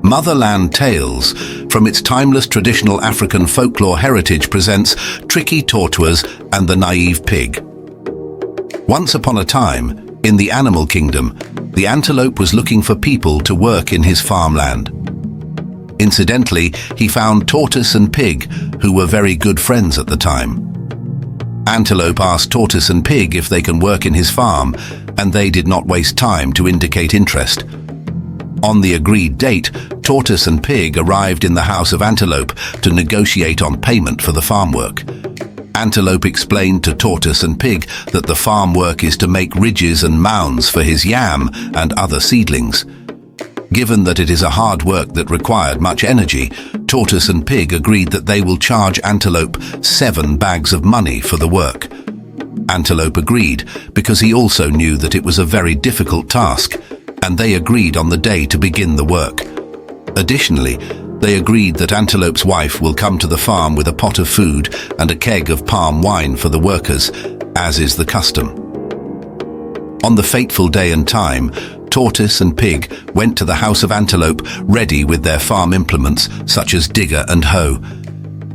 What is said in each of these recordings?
Motherland Tales, from its timeless traditional African folklore heritage, presents Tricky Tortoise and the Naive Pig. Once upon a time, in the animal kingdom, the antelope was looking for people to work in his farmland. Incidentally, he found Tortoise and Pig, who were very good friends at the time. Antelope asked Tortoise and Pig if they can work in his farm, and they did not waste time to indicate interest. On the agreed date, Tortoise and Pig arrived in the house of Antelope to negotiate on payment for the farm work. Antelope explained to Tortoise and Pig that the farm work is to make ridges and mounds for his yam and other seedlings. Given that it is a hard work that required much energy, Tortoise and Pig agreed that they will charge Antelope 7 bags of money for the work. Antelope agreed because he also knew that it was a very difficult task, and they agreed on the day to begin the work. Additionally, they agreed that Antelope's wife will come to the farm with a pot of food and a keg of palm wine for the workers, as is the custom. On the fateful day and time, Tortoise and Pig went to the house of Antelope ready with their farm implements such as digger and hoe.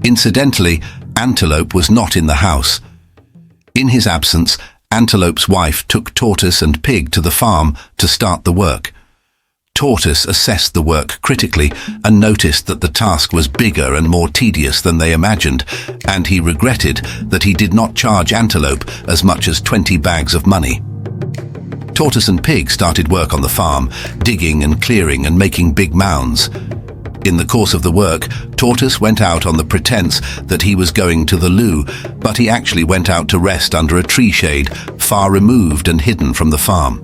Incidentally, Antelope was not in the house. In his absence, Antelope's wife took Tortoise and Pig to the farm to start the work. Tortoise assessed the work critically and noticed that the task was bigger and more tedious than they imagined, and he regretted that he did not charge Antelope as much as 20 bags of money. Tortoise and Pig started work on the farm, digging and clearing and making big mounds. In the course of the work, Tortoise went out on the pretense that he was going to the loo, but he actually went out to rest under a tree shade, far removed and hidden from the farm.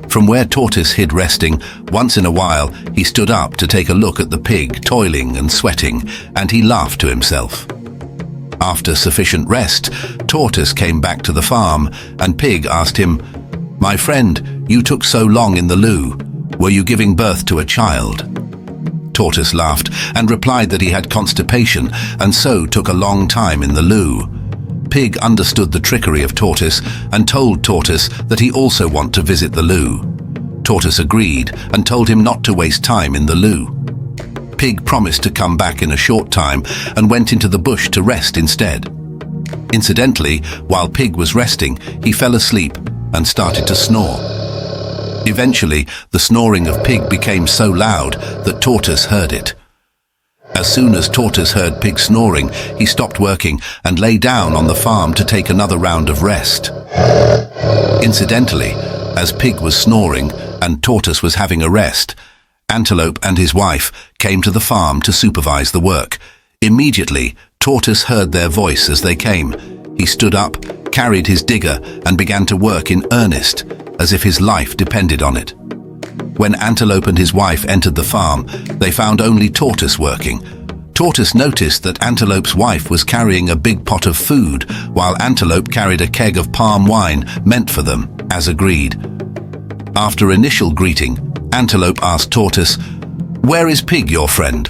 From where Tortoise hid resting, once in a while, he stood up to take a look at the pig toiling and sweating, and he laughed to himself. After sufficient rest, Tortoise came back to the farm, and Pig asked him, "My friend, you took so long in the loo. Were you giving birth to a child?" Tortoise laughed and replied that he had constipation and so took a long time in the loo. Pig understood the trickery of Tortoise and told Tortoise that he also wanted to visit the loo. Tortoise agreed and told him not to waste time in the loo. Pig promised to come back in a short time and went into the bush to rest instead. Incidentally, while Pig was resting, he fell asleep and started to snore. Eventually, the snoring of Pig became so loud that Tortoise heard it. As soon as Tortoise heard Pig snoring, he stopped working and lay down on the farm to take another round of rest. Incidentally, as Pig was snoring and Tortoise was having a rest, Antelope and his wife came to the farm to supervise the work. Immediately, Tortoise heard their voice as they came. He stood up, carried his digger, and began to work in earnest, as if his life depended on it. When Antelope and his wife entered the farm, they found only Tortoise working. Tortoise noticed that Antelope's wife was carrying a big pot of food, while Antelope carried a keg of palm wine meant for them, as agreed. After initial greeting, Antelope asked Tortoise, "Where is Pig, your friend?"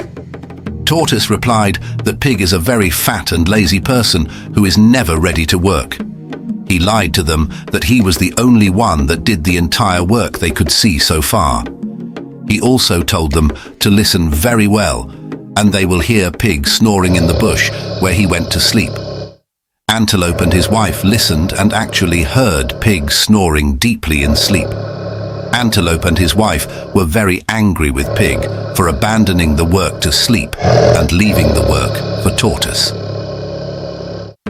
Tortoise replied that Pig is a very fat and lazy person who is never ready to work. He lied to them that he was the only one that did the entire work they could see so far. He also told them to listen very well, and they will hear Pig snoring in the bush where he went to sleep. Antelope and his wife listened and actually heard Pig snoring deeply in sleep. Antelope and his wife were very angry with Pig for abandoning the work to sleep and leaving the work for Tortoise.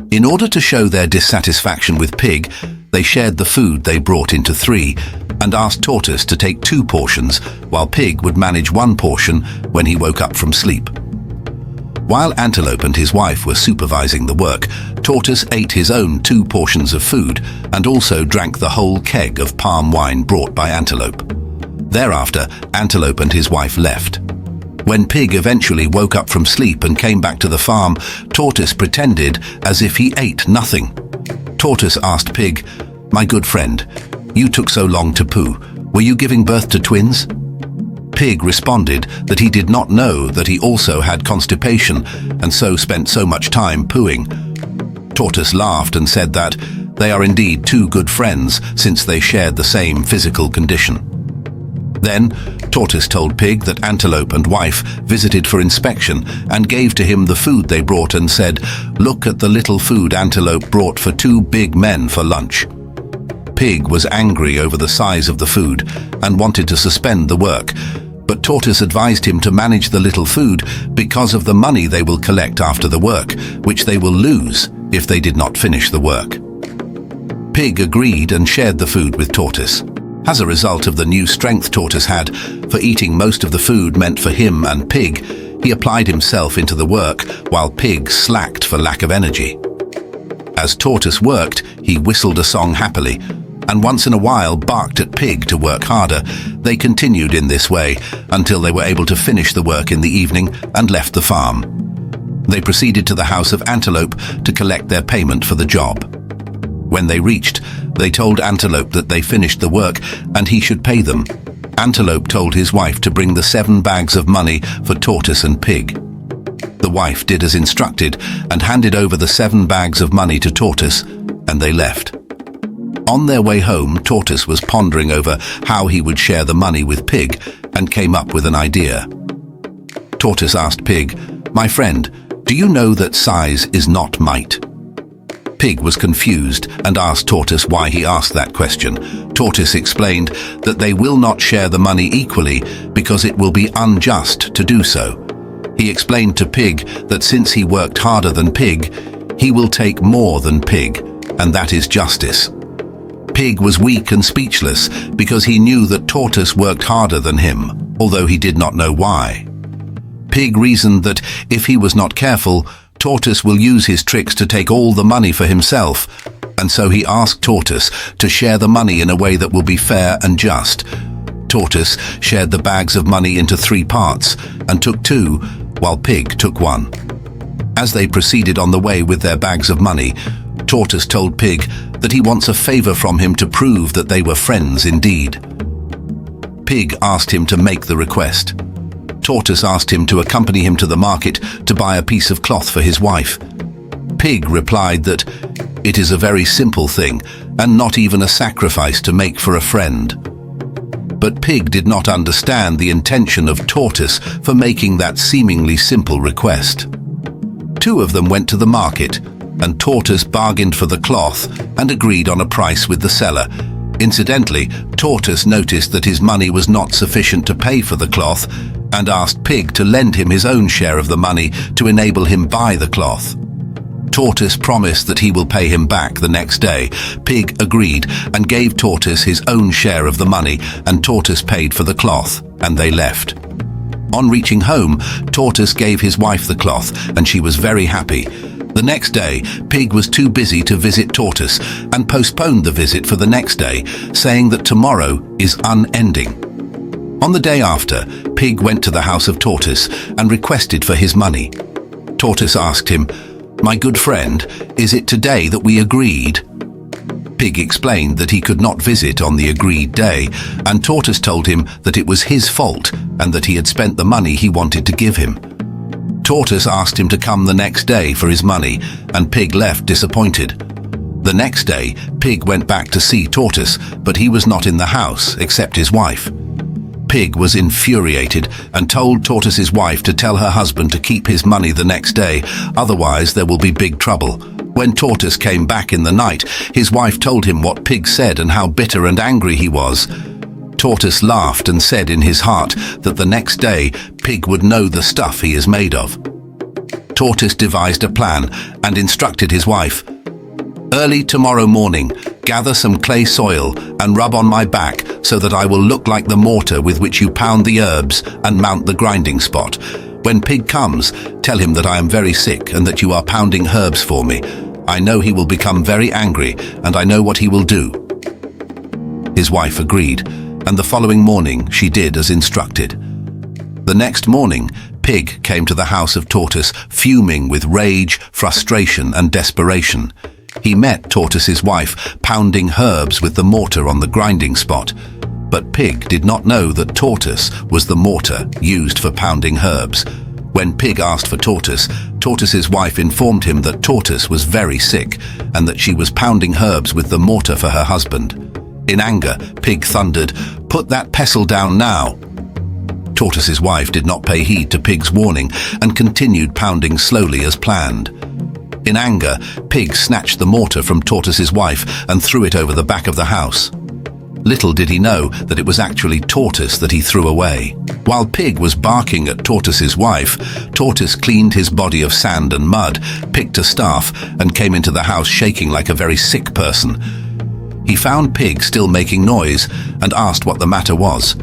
In order to show their dissatisfaction with Pig, they shared the food they brought into 3 and asked Tortoise to take 2 portions, while Pig would manage 1 portion when he woke up from sleep. While Antelope and his wife were supervising the work, Tortoise ate his own 2 portions of food and also drank the whole keg of palm wine brought by Antelope. Thereafter, Antelope and his wife left. When Pig eventually woke up from sleep and came back to the farm, Tortoise pretended as if he ate nothing. Tortoise asked Pig, "My good friend, you took so long to poo. Were you giving birth to twins?" Pig responded that he did not know that he also had constipation and so spent so much time pooing. Tortoise laughed and said that they are indeed 2 good friends since they shared the same physical condition. Then, Tortoise told Pig that Antelope and wife visited for inspection and gave to him the food they brought and said, "Look at the little food Antelope brought for 2 big men for lunch." Pig was angry over the size of the food and wanted to suspend the work, but Tortoise advised him to manage the little food because of the money they will collect after the work, which they will lose if they did not finish the work. Pig agreed and shared the food with Tortoise. As a result of the new strength Tortoise had for eating most of the food meant for him and Pig, he applied himself into the work while Pig slacked for lack of energy. As Tortoise worked, he whistled a song happily, and once in a while barked at Pig to work harder. They continued in this way until they were able to finish the work in the evening and left the farm. They proceeded to the house of Antelope to collect their payment for the job. When they reached, they told Antelope that they finished the work and he should pay them. Antelope told his wife to bring the 7 bags of money for Tortoise and Pig. The wife did as instructed and handed over the 7 bags of money to Tortoise, and they left. On their way home, Tortoise was pondering over how he would share the money with Pig and came up with an idea. Tortoise asked Pig, "My friend, do you know that size is not might?" Pig was confused and asked Tortoise why he asked that question. Tortoise explained that they will not share the money equally because it will be unjust to do so. He explained to Pig that since he worked harder than Pig, he will take more than Pig, and that is justice. Pig was weak and speechless because he knew that Tortoise worked harder than him, although he did not know why. Pig reasoned that if he was not careful, Tortoise will use his tricks to take all the money for himself, and so he asked Tortoise to share the money in a way that will be fair and just. Tortoise shared the bags of money into 3 parts and took 2, while Pig took 1. As they proceeded on the way with their bags of money, Tortoise told Pig that he wants a favor from him to prove that they were friends indeed. Pig asked him to make the request. Tortoise asked him to accompany him to the market to buy a piece of cloth for his wife. Pig replied that it is a very simple thing and not even a sacrifice to make for a friend. But Pig did not understand the intention of Tortoise for making that seemingly simple request. 2 of them went to the market, and Tortoise bargained for the cloth and agreed on a price with the seller. Incidentally, Tortoise noticed that his money was not sufficient to pay for the cloth and asked Pig to lend him his own share of the money to enable him buy the cloth. Tortoise promised that he will pay him back the next day. Pig agreed and gave Tortoise his own share of the money, and Tortoise paid for the cloth, and they left. On reaching home, Tortoise gave his wife the cloth, and she was very happy. The next day, Pig was too busy to visit Tortoise and postponed the visit for the next day, saying that tomorrow is unending. On the day after, Pig went to the house of Tortoise and requested for his money. Tortoise asked him, "My good friend, is it today that we agreed?" Pig explained that he could not visit on the agreed day, and Tortoise told him that it was his fault and that he had spent the money he wanted to give him. Tortoise asked him to come the next day for his money, and Pig left disappointed. The next day, Pig went back to see Tortoise, but he was not in the house except his wife. Pig was infuriated and told Tortoise's wife to tell her husband to keep his money the next day, otherwise there will be big trouble. When Tortoise came back in the night, his wife told him what Pig said and how bitter and angry he was. Tortoise laughed and said in his heart that the next day Pig would know the stuff he is made of. Tortoise devised a plan and instructed his wife, "Early tomorrow morning, gather some clay soil and rub on my back so that I will look like the mortar with which you pound the herbs and mount the grinding spot. When Pig comes, tell him that I am very sick and that you are pounding herbs for me. I know he will become very angry, and I know what he will do." His wife agreed, and the following morning she did as instructed. The next morning, Pig came to the house of Tortoise, fuming with rage, frustration, and desperation. He met Tortoise's wife pounding herbs with the mortar on the grinding spot, but Pig did not know that Tortoise was the mortar used for pounding herbs. When Pig asked for Tortoise, Tortoise's wife informed him that Tortoise was very sick and that she was pounding herbs with the mortar for her husband. In anger, Pig thundered, "Put that pestle down now!" Tortoise's wife did not pay heed to Pig's warning and continued pounding slowly as planned. In anger, Pig snatched the mortar from Tortoise's wife and threw it over the back of the house. Little did he know that it was actually Tortoise that he threw away. While Pig was barking at Tortoise's wife, Tortoise cleaned his body of sand and mud, picked a staff, and came into the house shaking like a very sick person. He found Pig still making noise and asked what the matter was.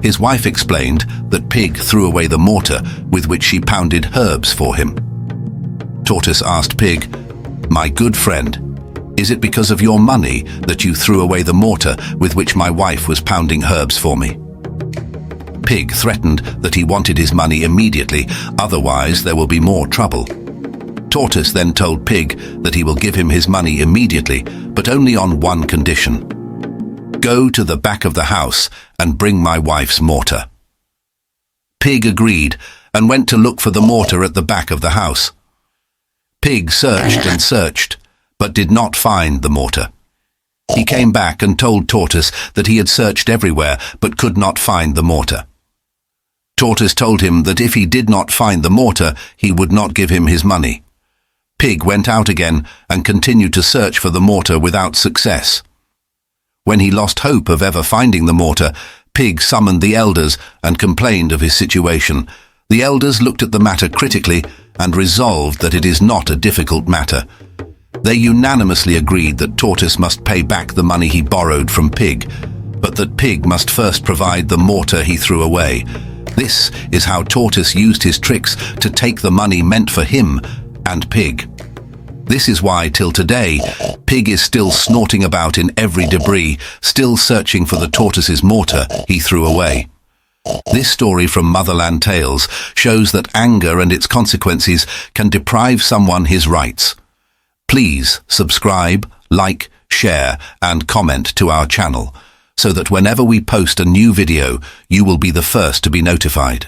His wife explained that Pig threw away the mortar with which she pounded herbs for him. Tortoise asked Pig, "My good friend, is it because of your money that you threw away the mortar with which my wife was pounding herbs for me?" Pig threatened that he wanted his money immediately, otherwise there will be more trouble. Tortoise then told Pig that he will give him his money immediately, but only on one condition. "Go to the back of the house and bring my wife's mortar." Pig agreed and went to look for the mortar at the back of the house. Pig searched and searched, but did not find the mortar. He came back and told Tortoise that he had searched everywhere but could not find the mortar. Tortoise told him that if he did not find the mortar, he would not give him his money. Pig went out again and continued to search for the mortar without success. When he lost hope of ever finding the mortar, Pig summoned the elders and complained of his situation. The elders looked at the matter critically and resolved that it is not a difficult matter. They unanimously agreed that Tortoise must pay back the money he borrowed from Pig, but that Pig must first provide the mortar he threw away. This is how Tortoise used his tricks to take the money meant for him and Pig. This is why, till today, Pig is still snorting about in every debris, still searching for the Tortoise's mortar he threw away. This story from Motherland Tales shows that anger and its consequences can deprive someone his rights. Please subscribe, like, share, and comment to our channel, so that whenever we post a new video, you will be the first to be notified.